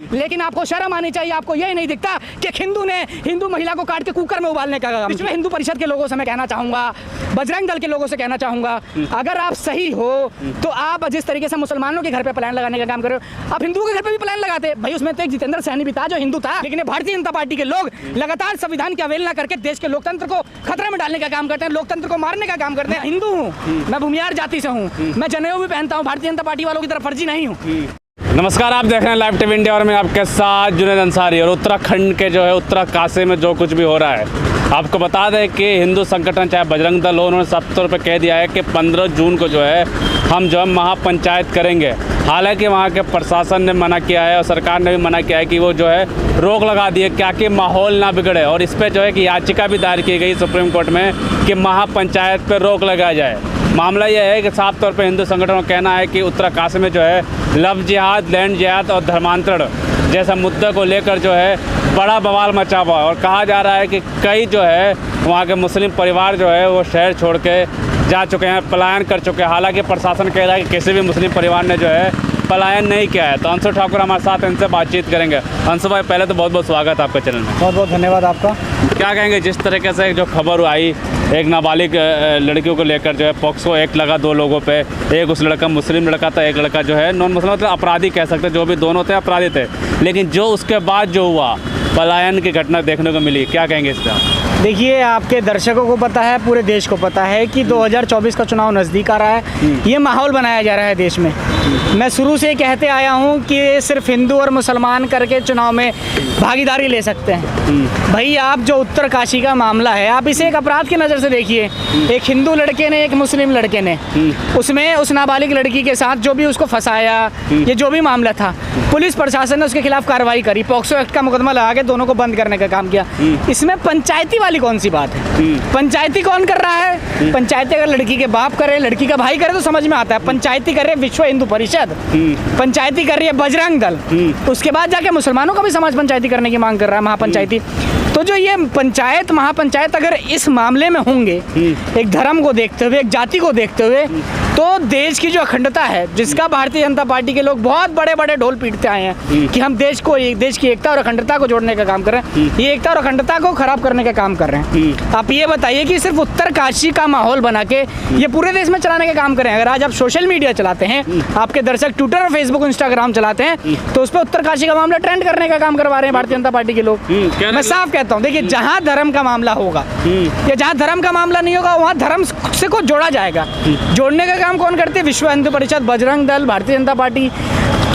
लेकिन आपको शर्म आनी चाहिए। आपको ये नहीं दिखता कि हिंदू महिला को काट के कुकर में उबालने का काम। इसमें हिंदू परिषद के लोगों से मैं कहना चाहूँगा, बजरंग दल के लोगों से कहना चाहूँगा, अगर आप सही हो तो आप जिस तरीके से मुसलमानों के घर पे प्लान लगाने का काम कर रहे हो, आप हिंदुओं के घर पे भी प्लान लगाते भाई। उसमें तो एक जितेंद्र सहनी भी था जो हिंदू था, लेकिन भारतीय जनता पार्टी के लोग लगातार संविधान की अवहेलना करके देश के लोकतंत्र को खतरे में डालने का काम करते हैं, लोकतंत्र को मारने का काम करते हैं। हिंदू हूँ मैं, भूमियार जाति से हूँ मैं, जनेऊ भी पहनता हूँ, भारतीय जनता पार्टी वालों की तरफ फर्जी नहीं हूँ। नमस्कार, आप देख रहे हैं लाइव टीवी इंडिया और मैं आपके साथ जुनैद अंसारी। और उत्तराखंड के जो है उत्तरकाशी में जो कुछ भी हो रहा है, आपको बता दें कि हिंदू संगठन चाहे बजरंग दल हो, उन्होंने साफ तौर पे कह दिया है कि 15 जून को जो है हम जो है महापंचायत करेंगे। हालांकि वहाँ के प्रशासन ने मना किया है और सरकार ने भी मना किया है कि वो जो है रोक लगा दी है क्या कि माहौल ना बिगड़े। और इस पर जो है कि याचिका भी दायर की गई सुप्रीम कोर्ट में कि महापंचायत पर रोक लगाया जाए। मामला यह है कि साफ तौर पे हिंदू संगठनों का कहना है कि उत्तरकाशी में जो है लव जिहाद, लैंड जिहाद और धर्मांतरण जैसा मुद्दे को लेकर जो है बड़ा बवाल मचा हुआ है। और कहा जा रहा है कि कई जो है वहाँ के मुस्लिम परिवार जो है वो शहर छोड़ के जा चुके हैं, पलायन कर चुके हैं। हालांकि प्रशासन कह रहा है कि किसी भी मुस्लिम परिवार ने जो है पलायन नहीं किया है। तो अंशु ठाकुर हमारे साथ, इनसे बातचीत करेंगे। अंशु भाई, पहले तो बहुत बहुत स्वागत है आपके चैनल में। बहुत बहुत धन्यवाद आपका। क्या कहेंगे जिस तरीके से जो खबर आई एक नाबालिग लड़कियों को लेकर जो है पॉक्सो एक्ट लगा 2 लोगों पे, एक उस लड़का मुस्लिम लड़का था, एक लड़का जो है नॉन मुस्लिम, मतलब अपराधी कह सकते, जो भी दोनों थे अपराधी थे। लेकिन जो उसके बाद जो हुआ पलायन की घटना देखने को मिली, क्या कहेंगे इस पर? देखिए, आपके दर्शकों को पता है, पूरे देश को पता है कि 2024 का चुनाव नज़दीक आ रहा है। ये माहौल बनाया जा रहा है देश में। मैं शुरू से कहते आया हूँ कि सिर्फ हिंदू और मुसलमान करके चुनाव में भागीदारी ले सकते हैं। भाई, आप जो उत्तरकाशी का मामला है, आप इसे एक अपराध की नज़र से देखिए। एक हिंदू लड़के ने, एक मुस्लिम लड़के ने, उसमें उस नाबालिग लड़की के साथ जो भी उसको फंसाया, ये जो भी मामला था, पुलिस प्रशासन ने उसके खिलाफ कार्रवाई करी, पॉक्सो एक्ट का मुकदमा लगा के दोनों को बंद करने का काम किया। इसमें पंचायती वाली कौन सी बात है? पंचायती कौन कर रहा है? पंचायती अगर लड़की के बाप करे, लड़की का भाई करे तो समझ में आता है। पंचायती कर रही है विश्व हिंदू परिषद, पंचायती कर रही है बजरंग दल, उसके बाद जाके मुसलमानों का भी समाज पंचायती करने की मांग कर रहा है, महापंचायती। तो जो ये पंचायत महापंचायत अगर इस मामले में होंगे, एक धर्म को देखते हुए, एक जाति को देखते हुए, तो देश की जो अखंडता है, जिसका भारतीय जनता पार्टी के लोग बहुत बड़े बड़े ढोल पीटते आए हैं कि हम देश की एकता और अखंडता को जोड़ने का काम कर रहे हैं, ये एकता और अखंडता को खराब करने का काम कर रहे हैं। आप ये बताइए कि सिर्फ उत्तरकाशी का माहौल बना के ये पूरे देश में चलाने का काम करें। अगर आज आप सोशल मीडिया चलाते हैं, आपके दर्शक ट्विटर और फेसबुक इंस्टाग्राम चलाते हैं, तो उस पर उत्तरकाशी का मामला ट्रेंड करने का काम करवा रहे हैं भारतीय जनता पार्टी के लोग। मैं साफ कहता हूँ, देखिए, जहाँ धर्म का मामला होगा या जहाँ धर्म का मामला नहीं होगा, वहाँ धर्म से को जोड़ा जाएगा। जोड़ने का काम कौन करते हैं? विश्व हिंदू परिषद, बजरंग दल, भारतीय जनता पार्टी।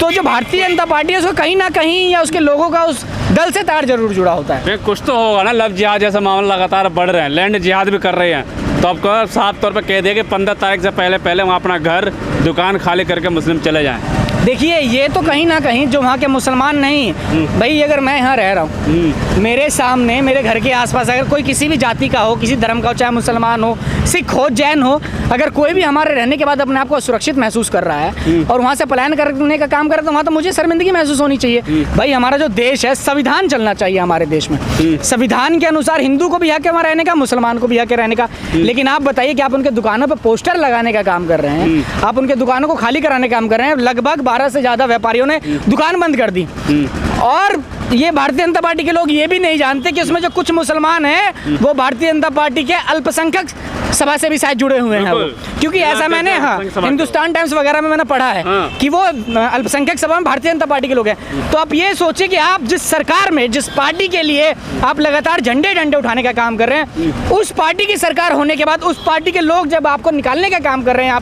तो जो भारतीय जनता पार्टी है, उसको कहीं ना कहीं या उसके लोगों का उस दल से तार जरूर जुड़ा होता है। कुछ तो होगा ना। लव जिहाद जैसा मामला लगातार बढ़ रहे हैं, लैंड जिहाद भी कर रहे हैं। तो आपको साफ तौर पर कह दिया कि 15 तारीख से पहले वहाँ अपना घर दुकान खाली करके मुस्लिम चले जाएं। देखिए, ये तो कहीं ना कहीं जो वहाँ के मुसलमान नहीं, भाई अगर मैं यहाँ रह रहा हूँ, मेरे सामने मेरे घर के आसपास अगर कोई किसी भी जाति का हो, किसी धर्म का हो, चाहे मुसलमान हो, सिख हो, जैन हो, अगर कोई भी हमारे रहने के बाद अपने आप को सुरक्षित महसूस कर रहा है और वहाँ से पलायन करने का काम करे, तो वहाँ तो मुझे शर्मिंदगी महसूस होनी चाहिए। भाई, हमारा जो देश है, संविधान चलना चाहिए हमारे देश में। संविधान के अनुसार हिंदू को भी हक है वहाँ रहने का, मुसलमान को भी हक है रहने का। लेकिन आप बताइए कि आप उनके दुकानों पर पोस्टर लगाने का काम कर रहे हैं, आप उनके दुकानों को खाली कराने का काम कर रहे हैं। लगभग 12 से ज़्यादा व्यापारियों ने दुकान बंद कर दी। और ये भारतीय जनता पार्टी के लोग ये भी नहीं जानते कि उसमें जो कुछ मुसलमान हैं, वो भारतीय जनता पार्टी के अल्पसंख्यक सभा से भी शायद जुड़े हुए हैं। क्योंकि ऐसा मैंने हिंदुस्तान टाइम्स वगैरह में मैंने पढ़ा है कि वो अल्पसंख्यक सभा में भारतीय जनता पार्टी के लोग हैं। तो आप ये सोचिए कि आप जिस सरकार में, जिस पार्टी के लिए आप लगातार झंडे उठाने का काम कर रहे हैं, उस पार्टी की सरकार होने के बाद उस पार्टी के लोग जब आपको निकालने का काम कर रहे हैं,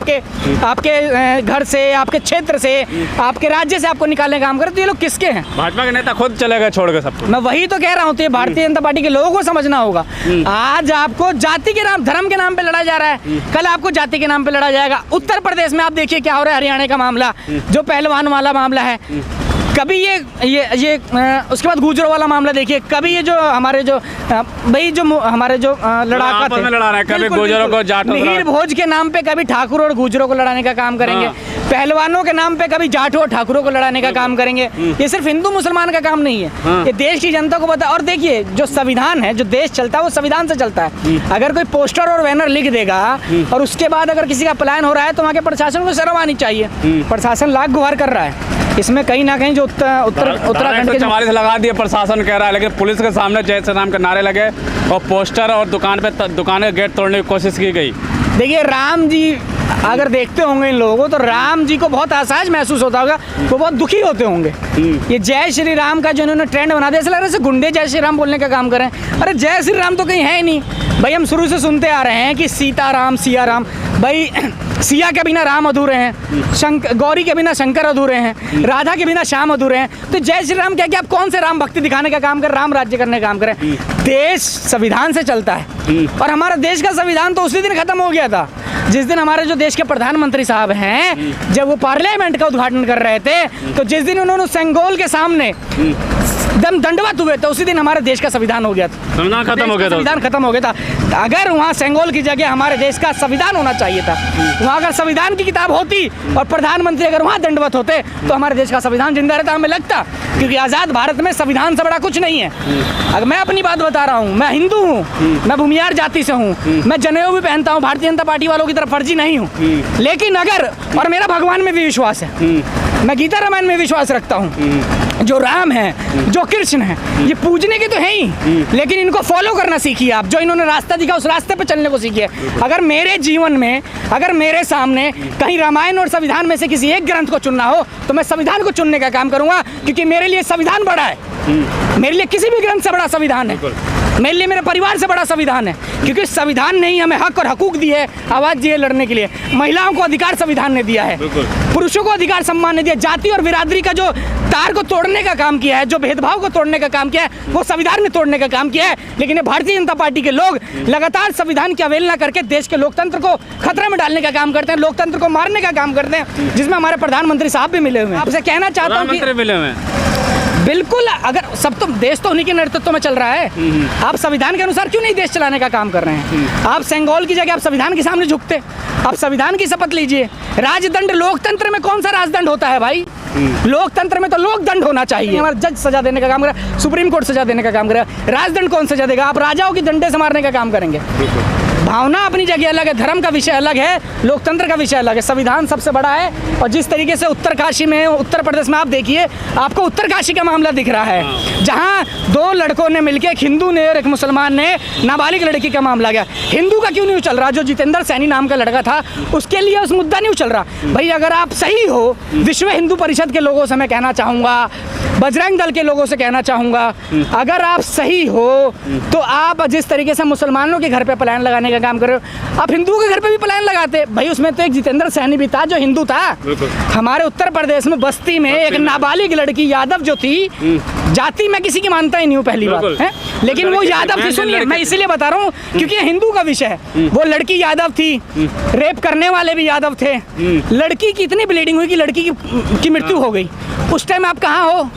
आपके घर से, आपके क्षेत्र से, आपके राज्य से आपको निकालने का काम कर रहे हैं, तो ये लोग किसके हैं? भाजपा के नेता खुद चले गए छोड़ के सब। मैं वही तो कह रहा हूँ, तो ये भारतीय जनता पार्टी के लोगों को समझना होगा। आज आपको जाति के नाम, धर्म के नाम पे लड़ा जा रहा है, कल आपको जाति के नाम पे लड़ा जाएगा। उत्तर प्रदेश में आप देखिए क्या हो रहा है, हरियाणा का मामला, जो पहलवान वाला मामला है, कभी ये उसके बाद गुजरों वाला मामला देखिए, कभी ये जो हमारे जो भाई जो हमारे जो लड़ाका थे, लड़ा रहे हैं, कभी गुजरों को जाटों, मिहिर भोज के नाम पे कभी ठाकुर और गुजरों को लड़ाने का काम करेंगे, पहलवानों के नाम पे कभी जाटों और ठाकुरों को लड़ाने का काम करेंगे। ये सिर्फ हिंदू मुसलमान का काम नहीं है, ये देश की जनता को पता है। और देखिए, जो संविधान है, जो देश चलता है, वो संविधान से चलता है। अगर कोई पोस्टर और बैनर लिख देगा और उसके बाद अगर किसी का पलायन हो रहा है, तो वहाँ के प्रशासन को शर्म आनी चाहिए। प्रशासन लाख गुहार कर रहा है इसमें कहीं ना कहीं जो उत्तराखंड के 144 लगा दिए प्रशासन कह रहा है, लेकिन पुलिस के सामने जय श्री राम के नारे लगे और पोस्टर और दुकान के गेट तोड़ने की कोशिश की गई। देखिए, राम जी अगर देखते होंगे इन लोगों को, तो राम जी को बहुत असहज महसूस होता होगा, वो बहुत दुखी होते होंगे। ये जय श्री राम का जो इन्होंने ट्रेंड बना दिया, ऐसा लग रहा है जैसे गुंडे जय श्री राम बोलने का काम करें। अरे जय श्री राम तो कहीं है ही नहीं भाई। हम शुरू से सुनते आ रहे हैं कि सीता राम सिया राम। भाई सिया के बिना राम अधूरे हैं, गौरी के बिना शंकर अधूरे हैं, राधा के बिना श्याम अधूरे हैं। तो जय श्री राम क्या कि आप कौन से राम भक्ति दिखाने का काम करें, राम राज्य करने का काम करें। देश संविधान से चलता है और हमारा देश का संविधान तो उसी दिन खत्म हो गया था जिस दिन हमारे जो देश के प्रधानमंत्री साहब हैं, जब वो पार्लियामेंट का उद्घाटन कर रहे थे, तो जिस दिन उन्होंने सेंगोल के सामने दंडवत हुए थे, उसी दिन हमारे देश का संविधान हो गया था, संविधान खत्म हो गया था। संविधान खत्म हो गया था। अगर वहाँ सेंगोल की जगह हमारे देश का संविधान होना चाहिए था, वहाँ अगर संविधान की किताब होती और प्रधानमंत्री अगर वहाँ दंडवत होते, तो हमारे देश का संविधान जिंदा रहता, हमें लगता। क्योंकि आज़ाद भारत में संविधान से बड़ा कुछ नहीं है। अगर मैं अपनी बात बता रहा हूँ, मैं हिंदू हूँ, मैं भूमियार जाति से हूँ, मैं जनेऊ भी पहनता हूँ, भारतीय जनता पार्टी वालों की तरफ फर्जी नहीं हूँ, लेकिन अगर, और मेरा भगवान में भी विश्वास है, मैं गीता रामायण में विश्वास रखता हूँ। जो राम है, जो कृष्ण है, ये पूजने के तो है ही, लेकिन इनको फॉलो करना सीखिए आप। जो इन्होंने रास्ता दिखा, उस रास्ते पे चलने को सीखिए। अगर मेरे जीवन में, अगर मेरे सामने कहीं रामायण और संविधान में से किसी एक ग्रंथ को चुनना हो, तो मैं संविधान को चुनने का काम करूंगा, क्योंकि मेरे लिए संविधान बड़ा है। मेरे लिए किसी भी ग्रंथ से बड़ा संविधान है। मेरे लिए मेरे परिवार से बड़ा संविधान है, क्योंकि संविधान ने ही हमें हक और हकूक दी है, आवाज़ दी है लड़ने के लिए। महिलाओं को अधिकार संविधान ने दिया है, पुरुषों को अधिकार सम्मान ने दिया। जाति और बिरादरी का जो तार को तोड़ने का काम किया है, जो भेदभाव को तोड़ने का काम किया है, वो संविधान ने तोड़ने का काम किया है। लेकिन ये भारतीय जनता पार्टी के लोग लगातार संविधान की अवहेलना करके देश के लोकतंत्र को खतरे में डालने का काम करते हैं, लोकतंत्र को मारने का काम करते हैं, जिसमें हमारे प्रधानमंत्री साहब भी मिले हुए हैं। आपसे कहना चाहता हूँ कि मिले हुए हैं। बिल्कुल, अगर सब तो देश तो उन्हीं के नेतृत्व में चल रहा है। आप संविधान के अनुसार क्यों नहीं देश चलाने का काम कर रहे हैं? आप सेंगोल की जगह आप संविधान के सामने झुकते, आप संविधान की शपथ लीजिए। राजदंड, लोकतंत्र में कौन सा राजदंड होता है भाई? लोकतंत्र में तो लोकदंड होना चाहिए। हमारा जज सजा देने का काम करे, सुप्रीम कोर्ट सजा देने का काम करे, राजदंड कौन सजा देगा? आप राजाओं की डंडे से मारने का काम करेंगे। भावना अपनी जगह अलग है, धर्म का विषय अलग है, लोकतंत्र का विषय अलग है। संविधान सबसे बड़ा है। और जिस तरीके से उत्तरकाशी में, उत्तर प्रदेश में आप देखिए, आपको उत्तरकाशी का मामला दिख रहा है, जहां दो लड़कों ने मिलकर, एक हिंदू ने और एक मुसलमान ने, नाबालिग लड़की का मामला गया। हिंदू का क्यों नहीं उछल रहा? जो जितेंद्र सैनी नाम का लड़का था, उसके लिए उस मुद्दा नहीं उछल रहा। भाई अगर आप सही हो, विश्व हिंदू परिषद के लोगों से मैं कहना चाहूँगा, बजरंग दल के लोगों से कहना चाहूँगा, अगर आप सही हो तो आप जिस तरीके से मुसलमानों के घर पे पलायन लगाने का काम कर रहे हो, आप हिंदुओं के घर पे भी पलायन लगाते। भाई उसमें तो एक जितेंद्र सैनी भी था जो हिंदू था। हमारे उत्तर प्रदेश में बस्ती में एक नाबालिग लड़की यादव जो थी, जाति मैं किसी की मानता ही नहीं हूँ पहली बात है, लेकिन वो यादव थी। सुनिए, मैं इसीलिए बता रहा हूँ क्योंकि ये हिंदू का विषय है। वो लड़की यादव थी, रेप करने वाले भी यादव थे। लड़की की इतनी ब्लीडिंग हुई कि लड़की की मृत्यु हो गई। उस टाइम आप कहाँ हो?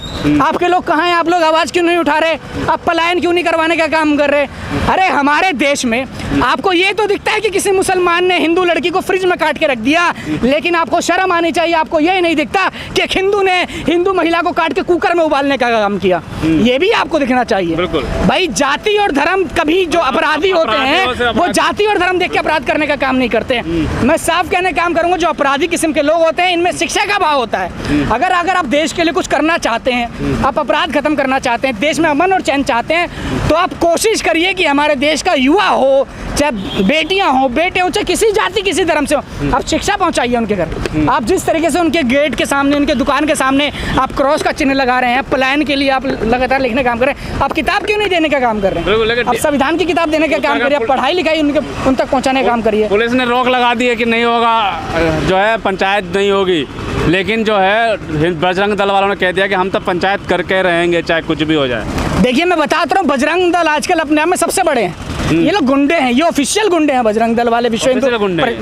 आपके लोग कहाँ हैं? आप लोग आवाज़ क्यों नहीं उठा रहे? आप पलायन क्यों नहीं करवाने का काम कर रहे? अरे हमारे देश में आपको ये तो दिखता है कि किसी मुसलमान ने हिंदू लड़की को फ्रिज में काट के रख दिया, लेकिन आपको शर्म आनी चाहिए। आपको ये नहीं दिखता कि एक हिंदू ने हिंदू महिला को काट के कुकर में उबालने का काम किया। ये भी आपको दिखना चाहिए। भाई जाति और धर्म, कभी जो अपराधी होते हैं वो जाति और धर्म देख के अपराध करने का काम नहीं करते हैं। मैं साफ कहने का काम करूंगा, जो अपराधी किस्म के लोग होते हैं, इनमें शिक्षा का भाव होता है। अगर आप देश के लिए कुछ करना चाहते हैं, आप अपराध खत्म करना चाहते हैं, देश में अमन और चैन चाहते हैं, तो आप कोशिश करिए कि हमारे देश का युवा हो, चाहे बेटियां हो, बेटे हो, चाहे किसी जाति किसी धर्म से हो, आप शिक्षा पहुंचाइए उनके घर। आप जिस तरीके से उनके गेट के सामने, उनके दुकान के सामने आप क्रॉस का चिन्ह लगा रहे हैं, पलायन के लिए आप लगातार लिखने का काम कर रहे हैं, आप किताब क्यों नहीं देने का काम कर रहे हैं? आप संविधान की किताब देने का काम करिए, आप पढ़ाई लिखाई उन तक पहुँचाने का काम करिए। पुलिस ने रोक लगा दी है कि नहीं होगा, जो है पंचायत नहीं होगी, लेकिन जो है बजरंग दल वालों ने कह दिया कि हम तो पंचायत करके रहेंगे चाहे कुछ भी हो जाए। देखिए मैं बताता हूँ, बजरंग दल आजकल अपने आप में सबसे बड़े हैं। ये लोग गुंडे हैं, ये ऑफिशियल गुंडे हैं बजरंग दल वाले, विश्व हिंदू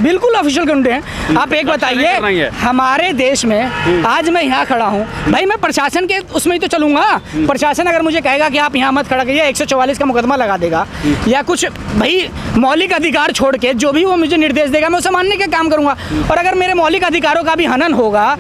बिल्कुल ऑफिशियल गुंडे हैं। आप एक बताइए, हमारे देश में आज मैं यहाँ खड़ा हूँ, भाई मैं प्रशासन के उसमें ही तो चलूंगा। प्रशासन अगर मुझे कहेगा कि आप यहाँ मत खड़ा करिए, 144 का मुकदमा लगा देगा या कुछ, भाई मौलिक अधिकार छोड़ के जो भी वो मुझे निर्देश देगा मैं उसे मानने का काम करूंगा। और अगर मेरे मौलिक अधिकारों का भी हनन होगा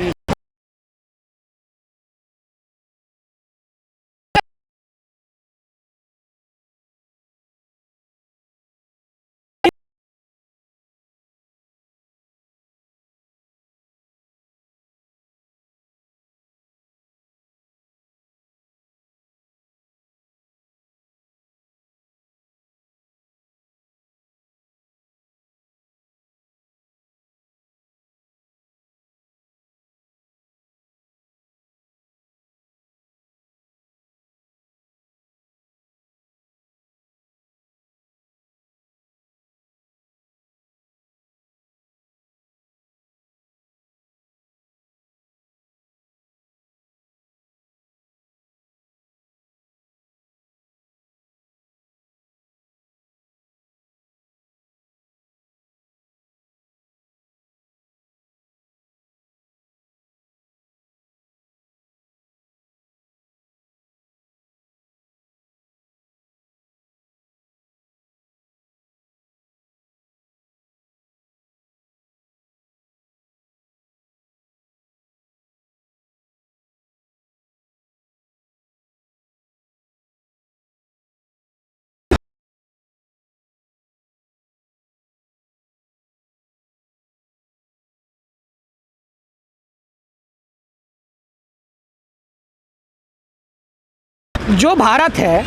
जो भारत है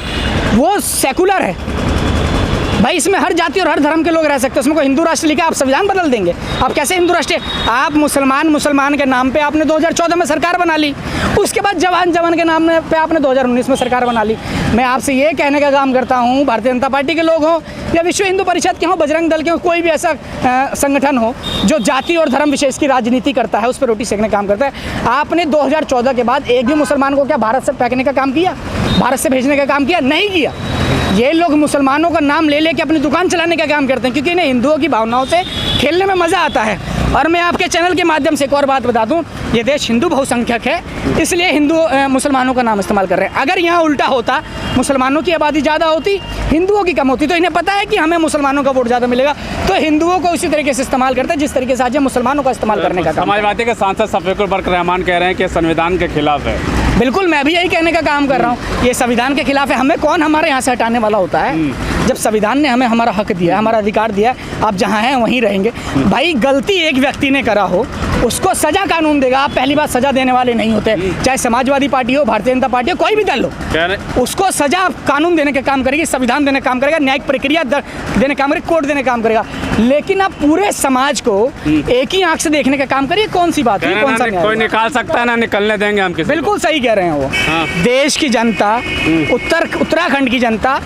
वो सेकुलर है भाई, इसमें हर जाति और हर धर्म के लोग रह सकते हैं। उसमें कोई हिंदू राष्ट्र लिखा, आप संविधान बदल देंगे? आप कैसे हिंदू राष्ट्र? आप मुसलमान के नाम पे आपने 2014 में सरकार बना ली, उसके बाद जवान के नाम पे आपने 2019 में सरकार बना ली। मैं आपसे ये कहने का काम करता हूँ, भारतीय जनता पार्टी के लोग हों या विश्व हिंदू परिषद के हों, बजरंग दल के हों, कोई भी ऐसा संगठन हो जो जाति और धर्म विशेष की राजनीति करता है, उस पर रोटी सेकने का काम करता है। आपने 2014 के बाद एक भी मुसलमान को क्या भारत से फेंकने का काम किया, भारत से भेजने का काम किया? नहीं किया। ये लोग मुसलमानों का नाम ले लेके अपनी दुकान चलाने का काम करते हैं, क्योंकि इन्हें हिंदुओं की भावनाओं से खेलने में मज़ा आता है। और मैं आपके चैनल के माध्यम से एक और बात बता दूं, ये देश हिंदू बहुसंख्यक है, इसलिए मुसलमानों का नाम इस्तेमाल कर रहे हैं। अगर यहाँ उल्टा होता, मुसलमानों की आबादी ज़्यादा होती, हिंदुओं की कम होती, तो इन्हें पता है कि हमें मुसलमानों का वोट ज़्यादा मिलेगा, तो हिंदुओं को उसी तरीके से इस्तेमाल करते हैं जिस तरीके से आज ये मुसलमानों का इस्तेमाल करने का काम। समाजवादी के सांसद शफीकुल बर्क रहमान कह रहे हैं कि संविधान के खिलाफ है। बिल्कुल, मैं भी यही कहने का काम कर रहा हूँ, ये संविधान के खिलाफ है। हमें कौन हमारे यहाँ से हटाने वाला होता है? जब संविधान ने हमें हमारा हक दिया, हमारा अधिकार दिया, आप जहाँ हैं वहीं रहेंगे। भाई गलती एक व्यक्ति ने करा हो, उसको सजा कानून देगा। आप पहली बात सजा देने वाले नहीं होते, चाहे समाजवादी पार्टी हो, भारतीय जनता पार्टी हो, कोई भी दल हो, उसको सजा कानून देने का काम करेगी, संविधान देने का काम करेगा, न्यायिक प्रक्रिया देने का काम करेगा, कोर्ट देने का काम करेगा। लेकिन आप पूरे समाज को एक ही आंख से देखने का काम करिए, कौन सी बात है? कौन सा कोई निकाल सकता है ना निकलने देंगे हम किसी? बिल्कुल सही कह रहे हैं वो। देश की जनता, उत्तराखंड की जनता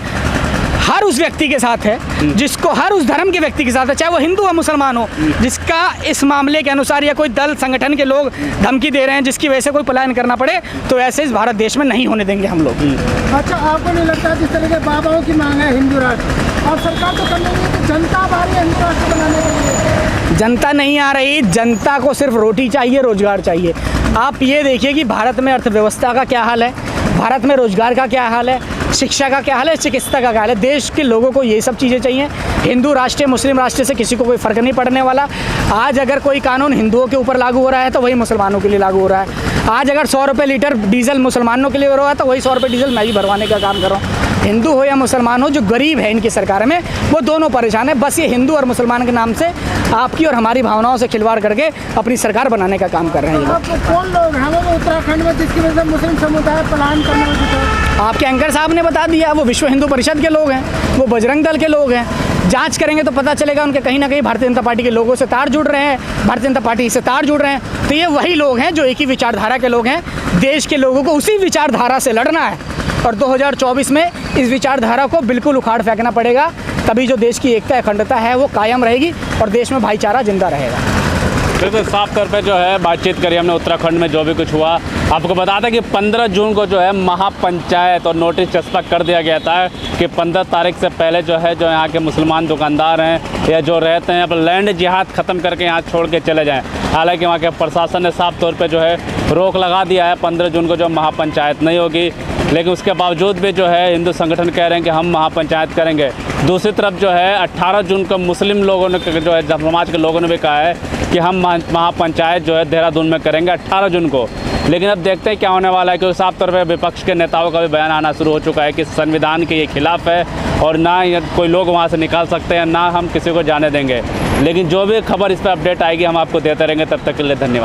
हर उस व्यक्ति के साथ है जिसको, हर उस धर्म के व्यक्ति के साथ है, चाहे वो हिंदू हो मुसलमान हो, जिसका इस मामले के अनुसार या कोई दल संगठन के लोग धमकी दे रहे हैं जिसकी वजह से कोई पलायन करना पड़े, तो ऐसे इस भारत देश में नहीं होने देंगे हम लोग। अच्छा, आपको नहीं लगता जिस तरह के बाबाओं की मांग है हिंदू राष्ट्र, और सरकार तो कर रही है कि जनता आ रही है हिंदू राष्ट्र बनाने के लिए? जनता नहीं आ रही, जनता को सिर्फ रोटी चाहिए, रोजगार चाहिए। आप ये देखिए कि भारत में अर्थव्यवस्था का क्या हाल है, भारत में रोजगार का क्या हाल है, शिक्षा का क्या हाल है, चिकित्सा का क्या हाल है। देश के लोगों को ये सब चीज़ें चाहिए। हिंदू राष्ट्र मुस्लिम राष्ट्र से किसी को कोई फ़र्क नहीं पड़ने वाला। आज अगर कोई कानून हिंदुओं के ऊपर लागू हो रहा है तो वही मुसलमानों के लिए लागू हो रहा है। आज अगर 100 रुपये लीटर डीजल मुसलमानों के लिए हो रहा है तो वही 100 रुपये डीजल मैं भी भरवाने का काम कर रहा हूँ। हिंदू हो या मुसलमान हो, जो गरीब है इनकी सरकार में, वो दोनों परेशान है। बस ये हिंदू और मुसलमान के नाम से आपकी और हमारी भावनाओं से खिलवाड़ करके अपनी सरकार बनाने का काम कर रहे हैं। आपको कौन लोग हैं वो उत्तराखंड में जिसकी वजह से मुस्लिम समुदाय पलायन करने में? आपके एंकर साहब ने बता दिया, वो विश्व हिंदू परिषद के लोग हैं, वो बजरंग दल के लोग हैं। जांच करेंगे तो पता चलेगा उनके कहीं ना कहीं भारतीय जनता पार्टी के लोगों से तार जुड़ रहे हैं, भारतीय जनता पार्टी से तार जुड़ रहे हैं। तो ये वही लोग हैं जो एक ही विचारधारा के लोग हैं। देश के लोगों को उसी विचारधारा से लड़ना है और 2024 में इस विचारधारा को बिल्कुल उखाड़ फेंकना पड़ेगा। तभी जो देश की एकता अखंडता है वो कायम रहेगी और देश में भाईचारा जिंदा रहेगा। बिल्कुल साफ तौर पे जो है बातचीत करी हमने उत्तराखंड में जो भी कुछ हुआ। आपको बता दें कि 15 जून को जो है महापंचायत और नोटिस चस्पा कर दिया गया था कि 15 तारीख से पहले जो है, जो यहाँ के मुसलमान दुकानदार हैं या जो रहते हैं, अब लैंड जिहाद ख़त्म करके यहाँ छोड़ के चले जाएँ। हालांकि वहाँ के प्रशासन ने साफ तौर पर जो है रोक लगा दिया है, 15 जून को जो महापंचायत नहीं होगी। लेकिन उसके बावजूद भी जो है हिंदू संगठन कह रहे हैं कि हम महापंचायत करेंगे। दूसरी तरफ जो है 18 जून को मुस्लिम लोगों ने जो है समाज के लोगों ने भी कहा है कि हम महापंचायत जो है देहरादून में करेंगे 18 जून को। लेकिन अब देखते हैं क्या होने वाला है, क्योंकि साफ तौर पर विपक्ष के नेताओं का भी बयान आना शुरू हो चुका है कि संविधान के ये खिलाफ है और ना कोई लोग वहाँ से निकाल सकते हैं, ना हम किसी को जाने देंगे। लेकिन जो भी खबर इस पर अपडेट आएगी हम आपको देते रहेंगे। तब तक के लिए धन्यवाद।